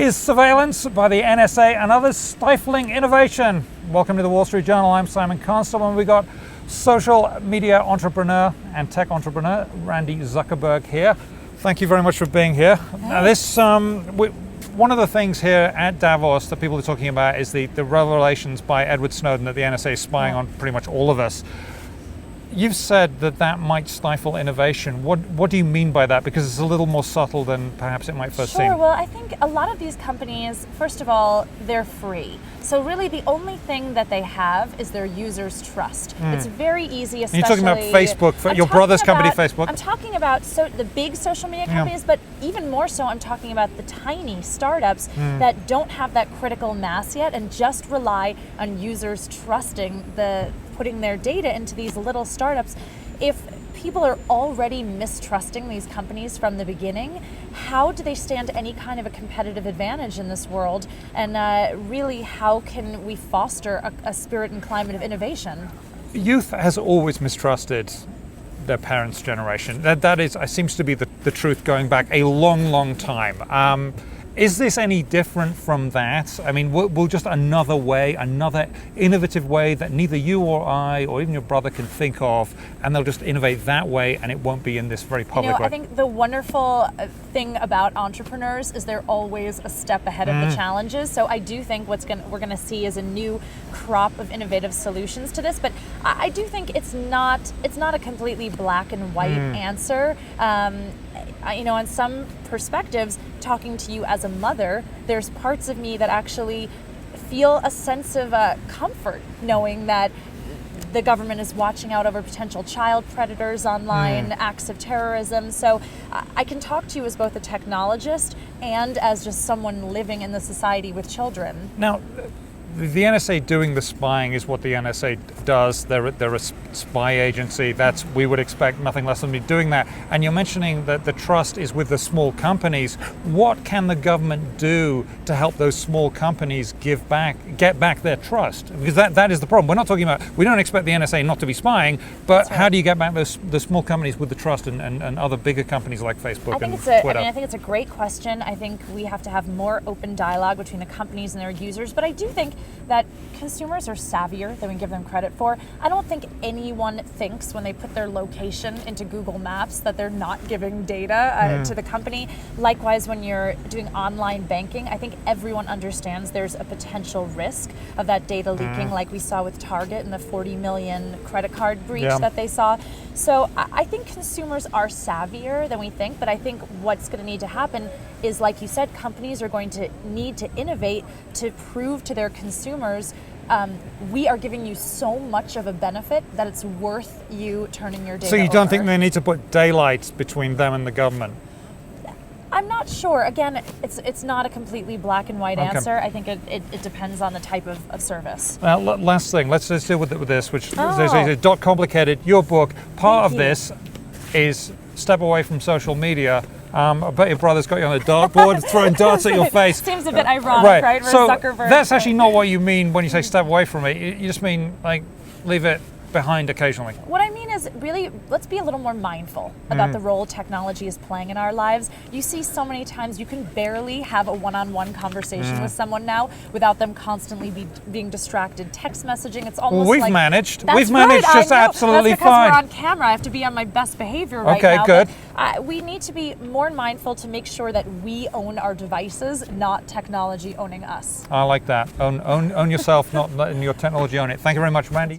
Is surveillance by the NSA and others stifling innovation? Welcome to the Wall Street Journal. I'm Simon Constable, and we got social media entrepreneur and tech entrepreneur Randi Zuckerberg here. Thank you very much for being here. Now one of the things here at Davos that people are talking about is the revelations by Edward Snowden that the NSA is spying on pretty much all of us. You've said that might stifle innovation. What do you mean by that? Because it's a little more subtle than perhaps it might first seem. Sure, well, I think a lot of these companies, first of all, they're free. So really the only thing that they have is their users' trust. It's very easy, especially... You're talking about Facebook, your brother's company, Facebook. I'm talking about the big social media companies, but even more so, I'm talking about the tiny startups that don't have that critical mass yet and just rely on users trusting putting their data into these little startups. If people are already mistrusting these companies from the beginning, how do they stand any kind of a competitive advantage in this world? And really, how can we foster a spirit and climate of innovation? Youth has always mistrusted their parents' generation. That seems to be the truth going back a long, long time. Is this any different from that? I mean, will just another innovative way that neither you or I or even your brother can think of, and they'll just innovate that way and it won't be in this very public way? I think the wonderful thing about entrepreneurs is they're always a step ahead of the challenges. So I do think we're going to see is a new crop of innovative solutions to this. But I do think it's not a completely black and white answer. On some perspectives, talking to you as a mother, there's parts of me that actually feel a sense of comfort knowing that the government is watching out over potential child predators online, acts of terrorism. So I can talk to you as both a technologist and as just someone living in the society with children. Now, the NSA doing the spying is what the NSA does. They're a spy agency. We would expect nothing less than be doing that. And you're mentioning that the trust is with the small companies. What can the government do to help those small companies get back their trust? Because that is the problem. We're not talking about, we don't expect the NSA not to be spying, but how do you get back the small companies with the trust and other bigger companies like Facebook and Twitter? I think it's a great question. I think we have to have more open dialogue between the companies and their users, but I do think that consumers are savvier than we give them credit for. I don't think anyone thinks when they put their location into Google Maps that they're not giving data to the company. Likewise, when you're doing online banking, I think everyone understands there's a potential risk of that data leaking, like we saw with Target and the 40 million credit card breach that they saw. So I think consumers are savvier than we think, but I think what's going to need to happen is, like you said, companies are going to need to innovate to prove to their consumers we are giving you so much of a benefit that it's worth you turning your data over. So you don't think they need to put daylight between them and the government? I'm not sure. Again, it's not a completely black and white answer. I think it depends on the type of service. Last thing, let's just deal with this, which is dot complicated. Your book, part of this is step away from social media. I bet your brother's got you on a dartboard throwing darts at your face. Seems a bit ironic, right? So Zuckerberg. That's actually not what you mean when you say step away from it. You just mean like leave it behind occasionally. What I mean is really, let's be a little more mindful about the role technology is playing in our lives. You see so many times you can barely have a one-on-one conversation with someone now without them constantly being distracted. Text messaging, it's almost we've like... managed. That's we've managed right, just absolutely that's because fine. we're on camera. I have to be on my best behavior right now. Okay, good. But, we need to be more mindful to make sure that we own our devices, not technology owning us. I like that. Own yourself, not letting your technology own it. Thank you very much, Randi.